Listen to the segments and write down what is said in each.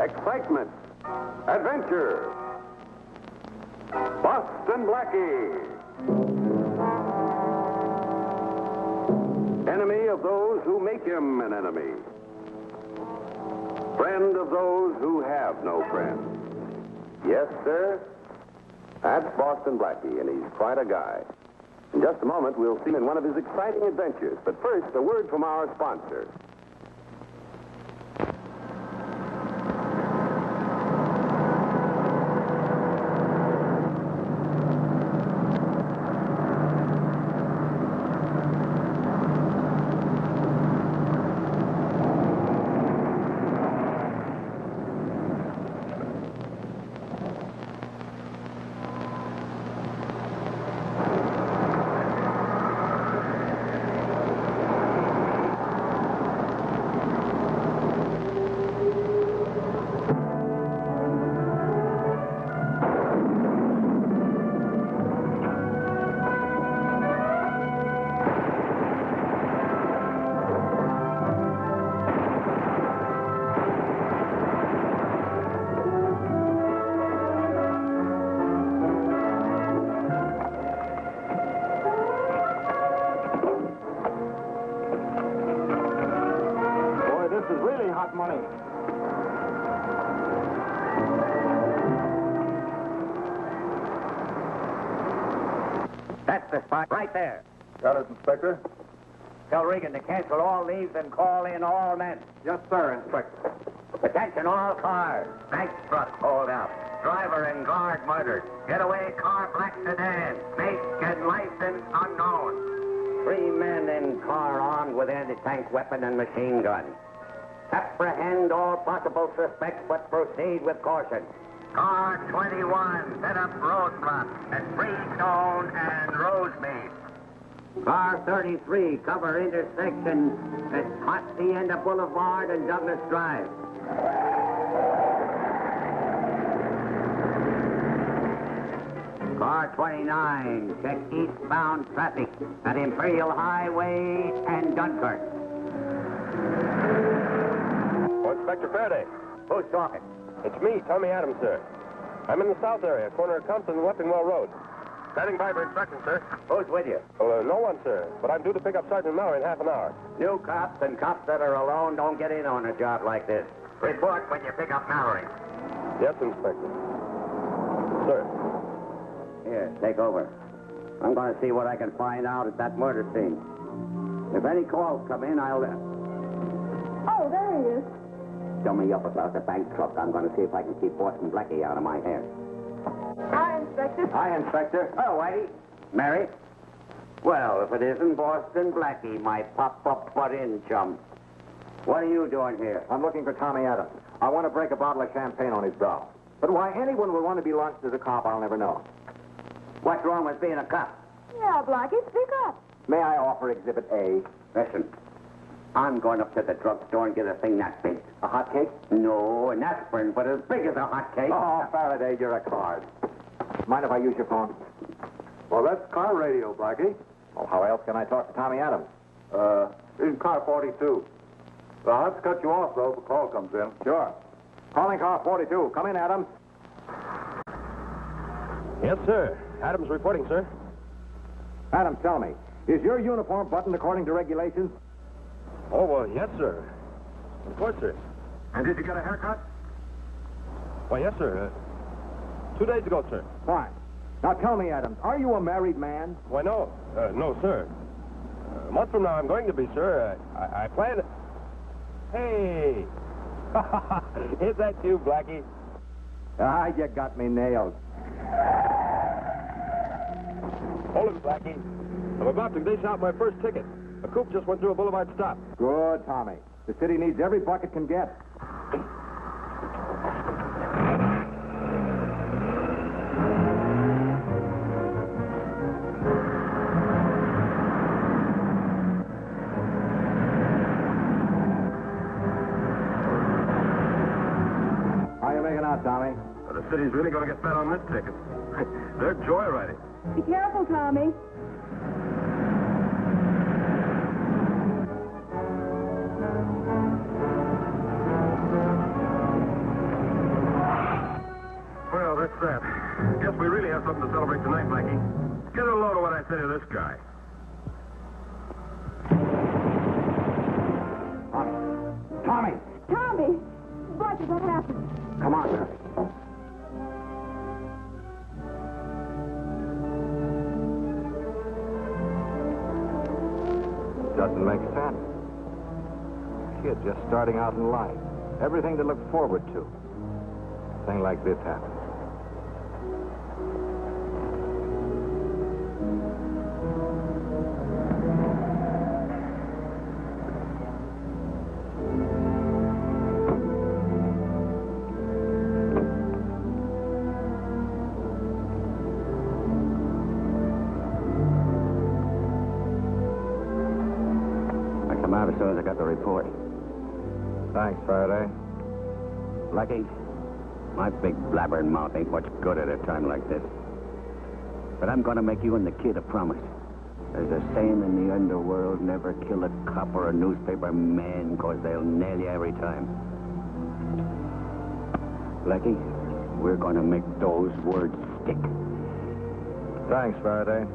excitement, adventure. Boston Blackie. Enemy of those who make him an enemy. Friend of those who have no friend. Yes, sir. That's Boston Blackie, and he's quite a guy. In just a moment, we'll see him in one of his exciting adventures. But first, a word from our sponsor. Money. That's the spot right there. Got it, Inspector. Tell Regan to cancel all leaves and call in all men. Yes, sir, Inspector. Attention all cars. Night truck hold up. Driver and guard murdered. Getaway car black sedan. Make and license unknown. 3 men in car armed with anti-tank weapon and machine gun. Apprehend all possible suspects, but proceed with caution. Car 21, set up roadblocks at Freestone and Rosemead. Car 33, cover intersection at Hacienda Boulevard and Douglas Drive. Car 29, check eastbound traffic at Imperial Highway and Dunkirk. Inspector Faraday. Who's talking? It's me, Tommy Adams, sir. I'm in the south area, corner of Compton and Leppingwell Road. Standing by for instructions, sir. Who's with you? No one, sir. But I'm due to pick up Sergeant Mallory in half an hour. New cops and cops that are alone don't get in on a job like this. Report when you pick up Mallory. Yes, Inspector. Sir. Here, take over. I'm going to see what I can find out at that murder scene. If any calls come in, I'll... Oh, there he is. Show me up about the bank truck. I'm going to see if I can keep Boston Blackie out of my hair. Hi, Inspector. Hi, Inspector. Oh, Whitey. Mary? Well, if it isn't Boston Blackie, my pop-up butt-in chum. What are you doing here? I'm looking for Tommy Adams. I want to break a bottle of champagne on his brow. But why anyone would want to be launched as a cop, I'll never know. What's wrong with being a cop? Yeah, Blackie, speak up. May I offer Exhibit A? Listen, I'm going up to the drugstore and get a thing that big. A hot cake? No, an aspirin, but as big as a hot cake. Oh, Faraday, you're a card. Mind if I use your phone? Well, that's car radio, Blackie. Well, how else can I talk to Tommy Adams? In car 42. I'll have to cut you off, though, if a call comes in. Sure. Calling car 42. Come in, Adams. Yes, sir. Adams reporting, sir. Adams, tell me, is your uniform buttoned according to regulations? Oh, well, yes, sir. Of course, sir. And did you get a haircut? Why, yes, sir. 2 days ago, sir. Fine. Now tell me, Adams, are you a married man? Why, no. No, sir. A month from now, I'm going to be, sir. I plan... Hey! Is that you, Blackie? Ah, you got me nailed. Hold it, Blackie. I'm about to dish out my first ticket. A coupe just went through a boulevard stop. Good, Tommy. The city needs every buck it can get. How you making out, Tommy? Well, the city's really going to get fed on this ticket. They're joyriding. Be careful, Tommy. say to this guy? Tommy! Tommy! Blackie, what happened? Come on, Mary. Doesn't make sense. Kid just starting out in life. Everything to look forward to. Thing like this happens. As soon as I got the report. Thanks, Faraday. Blackie, my big blabbering mouth ain't much good at a time like this. But I'm gonna make you and the kid a promise. There's a saying in the underworld, never kill a cop or a newspaper man, 'cause they'll nail you every time. Blackie, we're gonna make those words stick. Thanks, Faraday.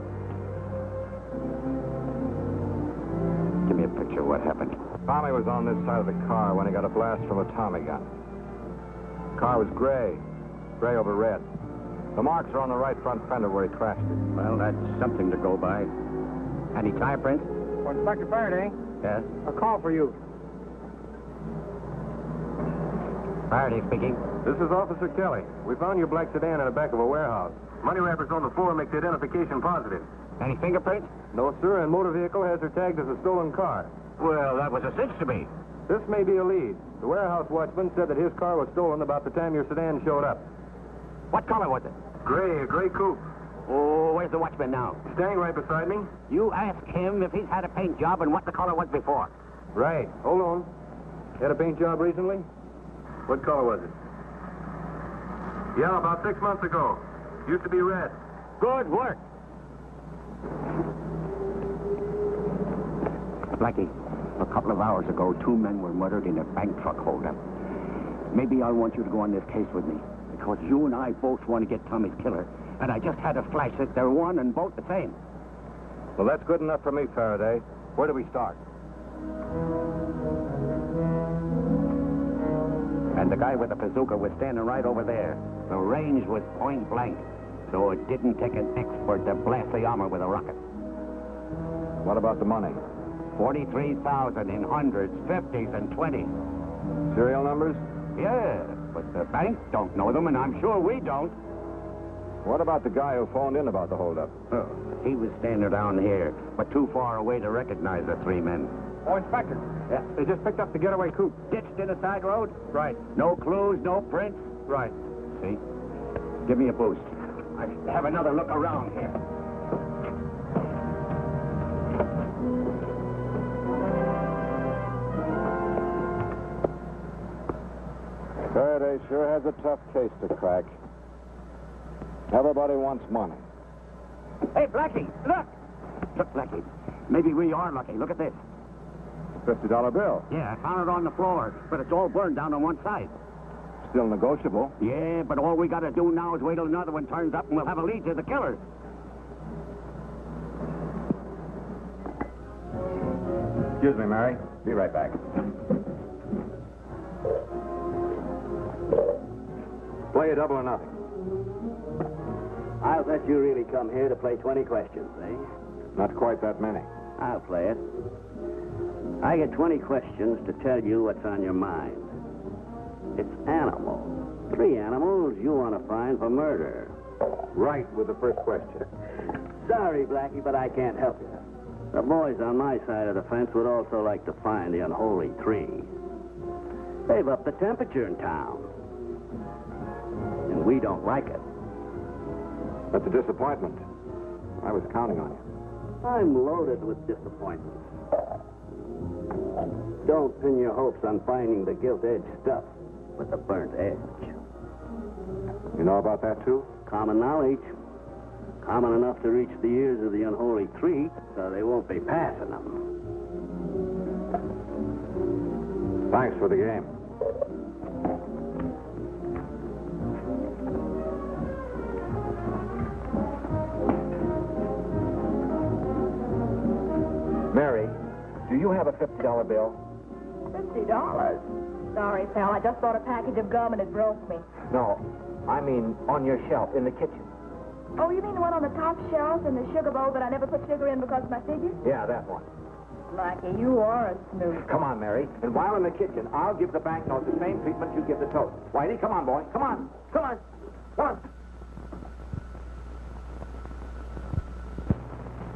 Give me a picture of what happened. Tommy was on this side of the car when he got a blast from a Tommy gun. The car was gray over red. The marks are on the right front fender where he crashed it. Well, that's something to go by. Any tire prints? Well, Inspector Faraday, Yes? a call for you. Faraday speaking. This is Officer Kelly. We found your black sedan in the back of a warehouse. Money wrappers on the floor make the identification positive. Any fingerprints? No, sir, and motor vehicle has her tagged as a stolen car. Well, that was a cinch to me. This may be a lead. The warehouse watchman said that his car was stolen about the time your sedan showed up. What color was it? Gray, a gray coupe. Oh, where's the watchman now? Standing right beside me. You ask him if he's had a paint job and what the color was before. Right. Hold on. Had a paint job recently? What color was it? Yeah, about 6 months ago. Used to be red. Good work. Blackie, a couple of hours ago, 2 men were murdered in a bank truck holdup. Maybe I'll want you to go on this case with me, because you and I both want to get Tommy's killer. And I just had a flash that they're one and both the same. Well, that's good enough for me, Faraday. Where do we start? And the guy with the bazooka was standing right over there. The range was point blank, so it didn't take an expert to blast the armor with a rocket. What about the money? 43,000 in hundreds, 50s, and 20s. Serial numbers? Yeah, but the bank don't know them, and I'm sure we don't. What about the guy who phoned in about the holdup? Oh, he was standing down here, but too far away to recognize the 3 men. Oh, Inspector. Yeah. They just picked up the getaway coupe. Ditched in a side road? Right. No clues, no prints? Right. See? Give me a boost. I should have another look around here. Faraday sure has a tough case to crack. Everybody wants money. Hey, Blackie, look! Look, Blackie, maybe we are lucky. Look at this. $50 bill. Yeah, I found it on the floor, but it's all burned down on one side. Still negotiable. Yeah, but all we got to do now is wait till another one turns up and we'll have a lead to the killer. Excuse me, Mary. Be right back. Play a double or nothing. I'll bet you really come here to play 20 questions, eh? Not quite that many. I'll play it. I get 20 questions to tell you what's on your mind. It's animals. 3 animals you want to find for murder. Right with the first question. Sorry, Blackie, but I can't help you. The boys on my side of the fence would also like to find the unholy 3. They've upped the temperature in town. And we don't like it. That's a disappointment. I was counting on you. I'm loaded with disappointments. Don't pin your hopes on finding the gilt-edged stuff with the burnt edge. You know about that, too? Common knowledge. Common enough to reach the ears of the unholy 3, so they won't be passing them. Thanks for the game. you have a $50 bill? $50? Sorry, pal. I just bought a package of gum and it broke me. No, I mean on your shelf in the kitchen. Oh, you mean the one on the top shelf in the sugar bowl that I never put sugar in because of my figure? Yeah, that one. Blackie, you are a snoop. Come on, Mary. And while in the kitchen, I'll give the banknote the same treatment you give the toast. Whitey, come on, boy. Come on. Come on. Come on.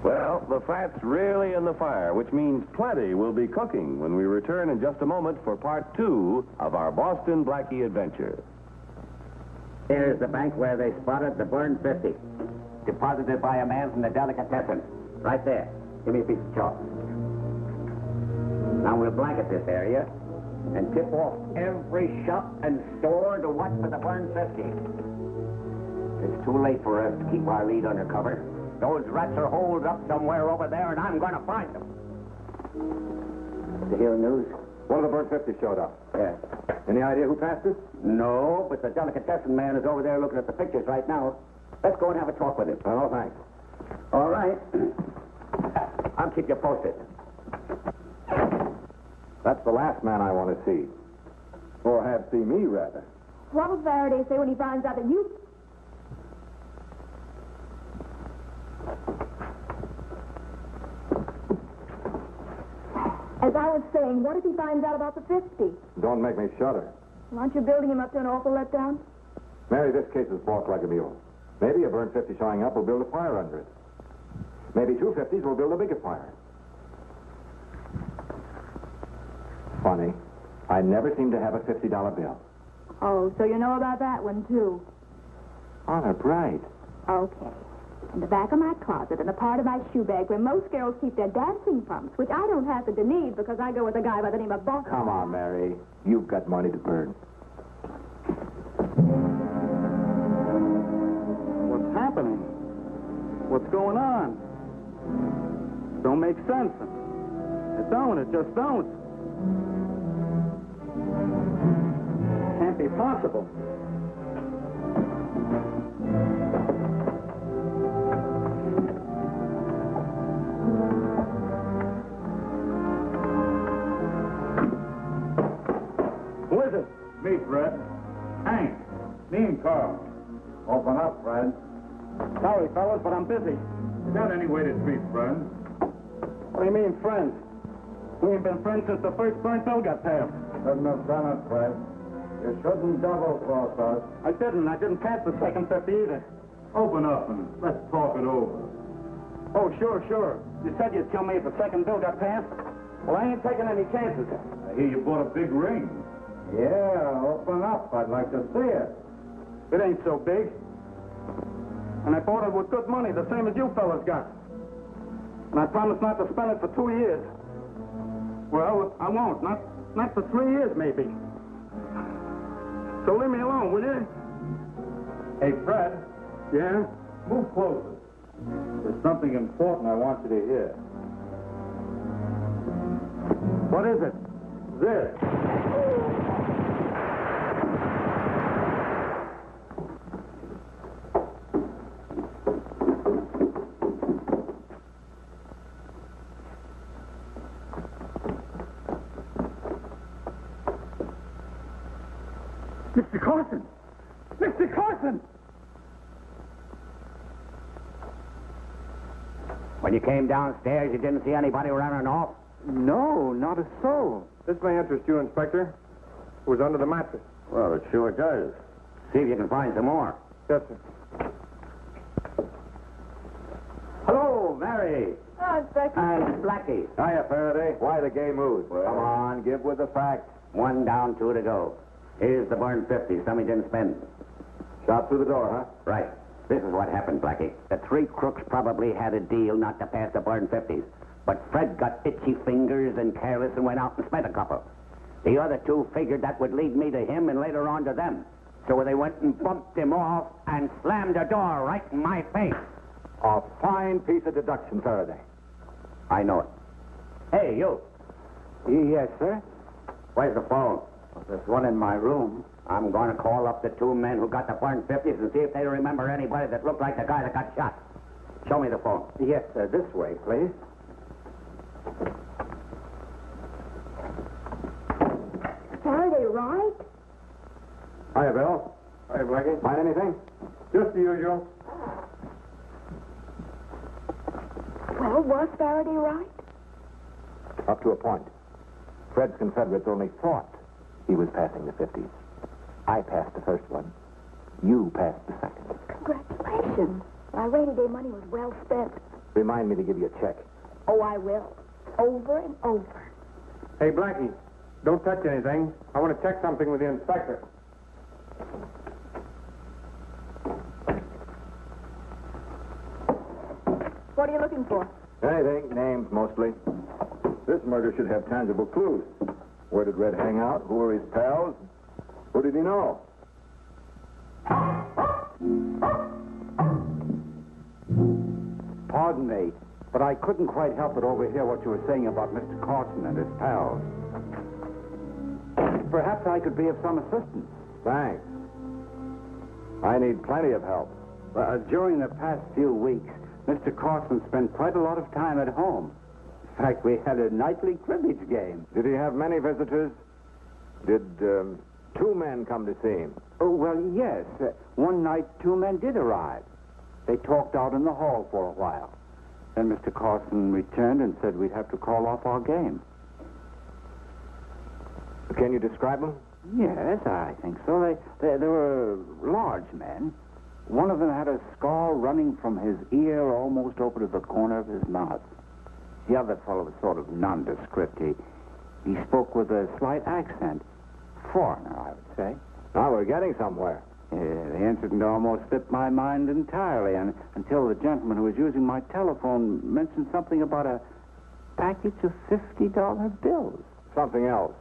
Well, the fat's really in the fire, which means plenty will be cooking when we return in just a moment for part 2 of our Boston Blackie adventure. Here's the bank where they spotted the burned 50. Deposited by a man from the delicatessen. Right there. Give me a piece of chalk. Now we'll blanket this area and tip off every shop and store to watch for the burned 50. It's too late for us to keep our lead under cover. Those rats are holed up somewhere over there, and I'm going to find them. Did you hear the news? One of the bird 50 showed up. Yeah. Any idea who passed it? No, but the delicatessen man is over there looking at the pictures right now. Let's go and have a talk with him. Oh, thanks. All right. I'll keep you posted. That's the last man I want to see. Or have see me, rather. What will Faraday say when he finds out that you... As I was saying, what if he finds out about the 50? Don't make me shudder. Well, aren't you building him up to an awful letdown? Mary, this case is bought like a mule. Maybe a burnt 50 showing up will build a fire under it. Maybe 2 50s will build a bigger fire. Funny. I never seem to have a $50 bill. Oh, so you know about that one, too. Honor bright. Okay. In the back of my closet and a part of my shoe bag where most girls keep their dancing pumps, which I don't happen to need because I go with a guy by the name of Boston. Come on, Mary. You've got money to burn. What's happening? What's going on? Don't make sense. It don't. It just don't. Can't be possible. Who is it? Me, Fred. Hank. Me and Carl. Open up, Fred. Sorry, fellas, but I'm busy. You got any way to treat friends? What do you mean, friends? We ain't been friends since the first burnt bill got passed. Shouldn't have done it, Fred. You shouldn't double-cross us. I didn't. I didn't pass the second 50 either. Open up and let's talk it over. Oh, sure. You said you'd kill me if the second bill got passed. Well, I ain't taking any chances. I hear you bought a big ring. Yeah, open up. I'd like to see it. It ain't so big. And I bought it with good money, the same as you fellas got. And I promised not to spend it for 2 years. Well, I won't. Not for 3 years, maybe. So leave me alone, will you? Hey, Fred, Yeah? move closer. There's something important I want you to hear. What is it? This. Mr. Carson! Mr. Carson! When you came downstairs, you didn't see anybody running off? No, not a soul. This may interest you, Inspector. It was under the mattress. Well, it sure does. See if you can find some more. Yes, sir. Hello, Mary. Oh, Inspector. And Blackie. Hiya, Faraday. Why the gay mood? Come on, give with the facts. 1 down, 2 to go. Here's the burned 50. Some he didn't spend. Shot through the door, huh? Right. This is what happened, Blackie. The 3 crooks probably had a deal not to pass the burned 50s. But Fred got itchy fingers and careless and went out and spent a couple. The other 2 figured that would lead me to him and later on to them. So they went and bumped him off and slammed the door right in my face. A fine piece of deduction, Faraday. I know it. Hey, you. Yes, sir? Where's the phone? There's one in my room. I'm going to call up the 2 men who got the burned 50s and see if they remember anybody that looked like the guy that got shot. Show me the phone. Yes, sir. This way, please. Hiya, Bill. Hi, Blackie. Find anything? Just the usual. Well, was Faraday right? Up to a point. Fred's Confederates only thought he was passing the 50s. I passed the first one. You passed the second. Congratulations. My rainy day money was well spent. Remind me to give you a check. Oh, I will. Over and over. Hey, Blackie, don't touch anything. I want to check something with the inspector. What are you looking for? Anything, names mostly. This murder should have tangible clues. Where did Red hang out? Who were his pals? Who did he know? Pardon me, but I couldn't quite help but overhear what you were saying about Mr. Carson and his pals. Perhaps I could be of some assistance. Thanks. I need plenty of help. During the past few weeks, Mr. Carson spent quite a lot of time at home. In fact, we had a nightly cribbage game. Did he have many visitors? Did two men come to see him? Oh, well, yes. One night, two men did arrive. They talked out in the hall for a while. Then Mr. Carson returned and said we'd have to call off our game. Can you describe them? Yes, I think so. They were large men. One of them had a scar running from his ear almost over to the corner of his mouth. The other fellow was sort of nondescript. He spoke with a slight accent. Foreigner, I would say. Now we're getting somewhere. The incident almost slipped my mind entirely until the gentleman who was using my telephone mentioned something about a package of $50 bills. Something else.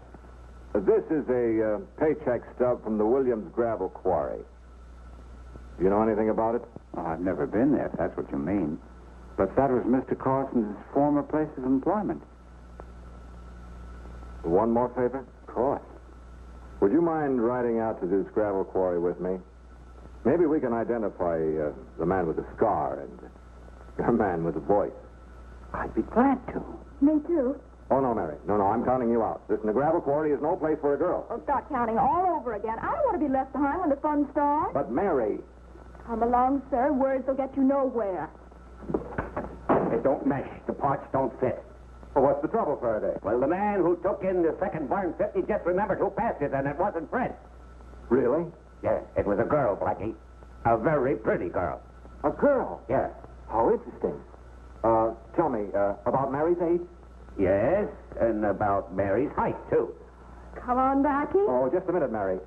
This is a paycheck stub from the Williams Gravel Quarry. Do you know anything about it? Well, I've never been there, if that's what you mean. But that was Mr. Carson's former place of employment. One more favor? Of course. Would you mind riding out to this gravel quarry with me? Maybe we can identify the man with the scar and the man with the voice. I'd be glad to. Me too. Oh, no, Mary. No, I'm counting you out. Listen, the gravel quarry is no place for a girl. Well, start counting all over again. I don't want to be left behind when the fun starts. But, Mary... Come along, sir. Words will get you nowhere. They don't mesh. The parts don't fit. Well, what's the trouble, Faraday? Well, the man who took in the second burn 50 just remembered who passed it, and it wasn't Fred. Really? Yeah, it was a girl, Blackie. A very pretty girl. A girl? Yeah. How interesting. Tell me, about Mary's age? Yes, and about Mary's height, too. Come on, Blackie. Oh, just a minute, Mary.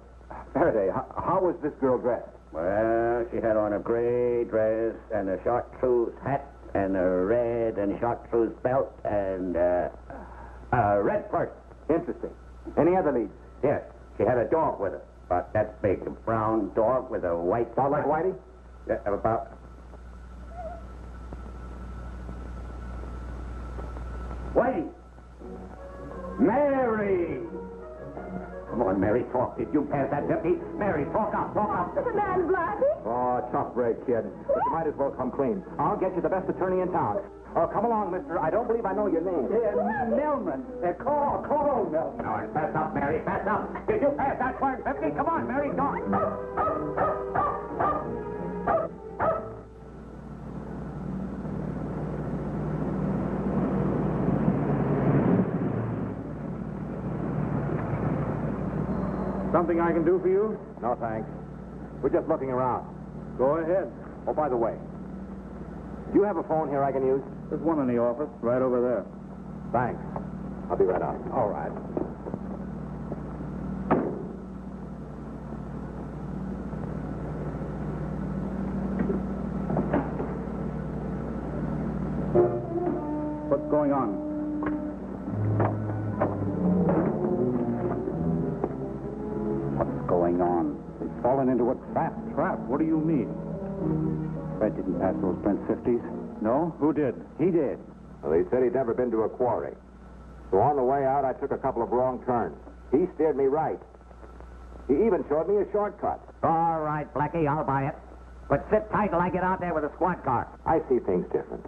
Faraday, how was this girl dressed? Well, she had on a gray dress and a chartreuse hat and a red and chartreuse belt and a red purse. Interesting. Any other leads? Yes, she had a dog with her. About that big, a brown dog with a white... Sound like Whitey? Yeah, about... Whitey! Mary! Come on, Mary, talk. Did you pass that 50? Mary, talk up, talk up. The man, Blackie. Oh, tough break, kid. But you might as well come clean. I'll get you the best attorney in town. Oh, come along, mister. I don't believe I know your name. Millman. Call Millman. Now, pass up, Mary, pass up. Did you pass that burn 50? Come on, Mary, talk. Something I can do for you? No, thanks. We're just looking around. Go ahead. Oh, by the way, do you have a phone here I can use? There's one in the office, right over there. Thanks. I'll be right out. All right. What's going on? Going on. They've fallen into a trap. Trap? What do you mean? Fred didn't pass those Brent 50s. No? Who did? He did. Well, he said he'd never been to a quarry. So on the way out, I took a couple of wrong turns. He steered me right. He even showed me a shortcut. All right, Blackie, I'll buy it. But sit tight till I get out there with a squad car. I see things different.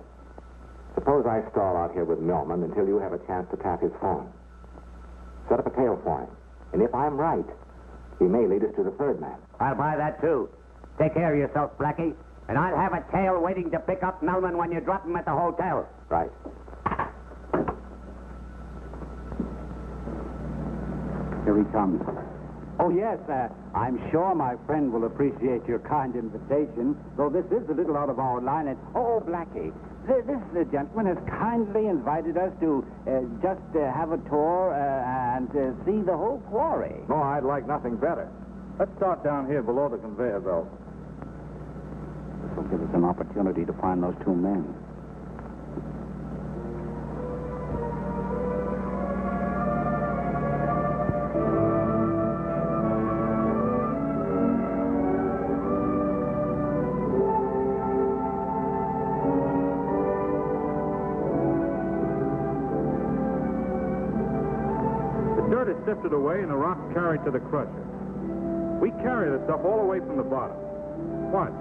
Suppose I stall out here with Millman until you have a chance to tap his phone. Set up a tail for him. And if I'm right, He may lead us to the third man. I'll buy that, too. Take care of yourself, Blackie. And I'll have a tail waiting to pick up Melman when you drop him at the hotel. Right. Here he comes. Oh, yes, I'm sure my friend will appreciate your kind invitation, though this is a little out of our line. And, oh, Blackie, this gentleman has kindly invited us to just have a tour and see the whole quarry. Oh, I'd like nothing better. Let's start down here below the conveyor belt. This will give us an opportunity to find those two men. Dirt is sifted away and the rock carried to the crusher. We carry the stuff all the way from the bottom. Watch.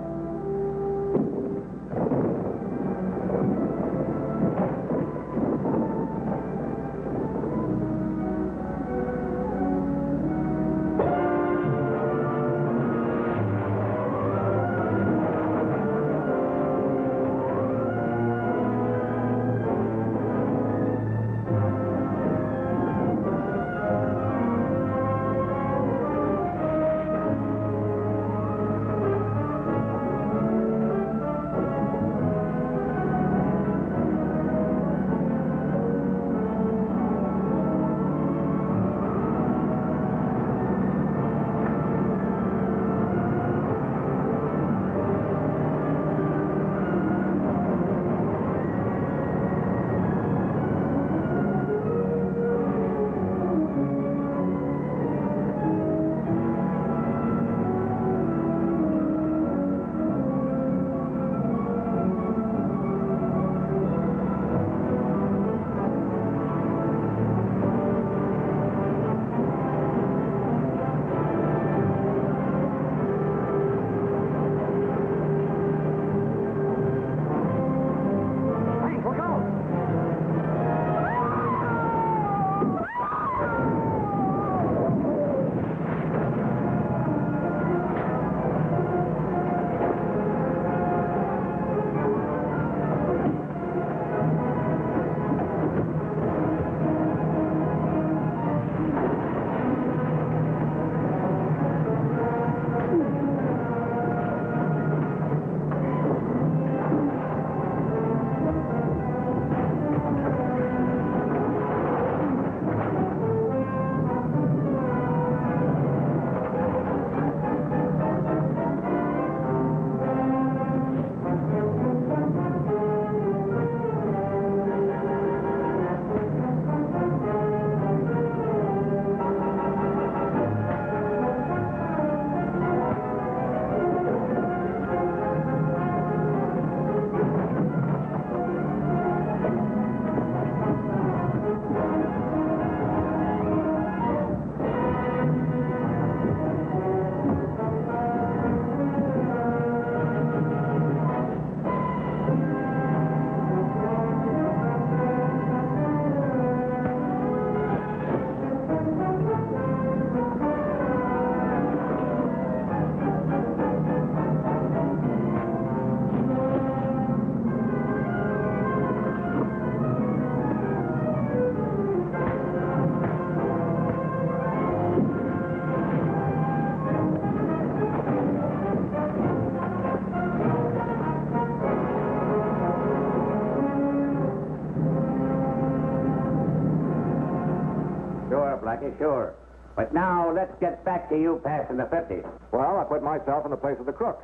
Blackie, sure. But now, let's get back to you passing the 50s. Well, I put myself in the place of the crook.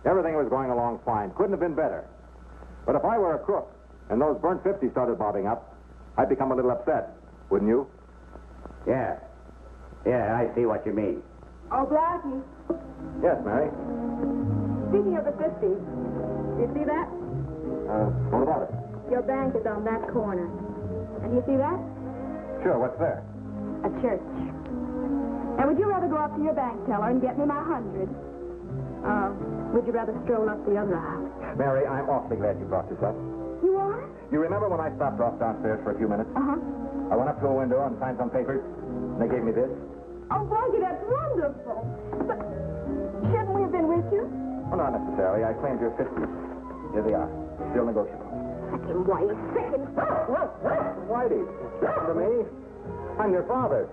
Everything was going along fine. Couldn't have been better. But if I were a crook and those burnt 50s started bobbing up, I'd become a little upset. Wouldn't you? Yeah. Yeah, I see what you mean. Oh, Blackie, Yes, Mary. speaking of the 50s, you see that? What about it? Your bank is on that corner. And you see that? Sure, what's there? A church. Now, would you rather go up to your bank teller and get me my 100? Or would you rather stroll up the other aisle? Mary, I'm awfully glad you brought this up. You are? You remember when I stopped off downstairs for a few minutes? Uh-huh. I went up to a window and signed some papers, and they gave me this. Oh, Blackie, that's wonderful. But shouldn't we have been with you? Well, not necessarily. I claimed your 50s. Here they are. Still negotiable. Sick him, Whitey. Sick him. Whitey, listen to me. I'm your father.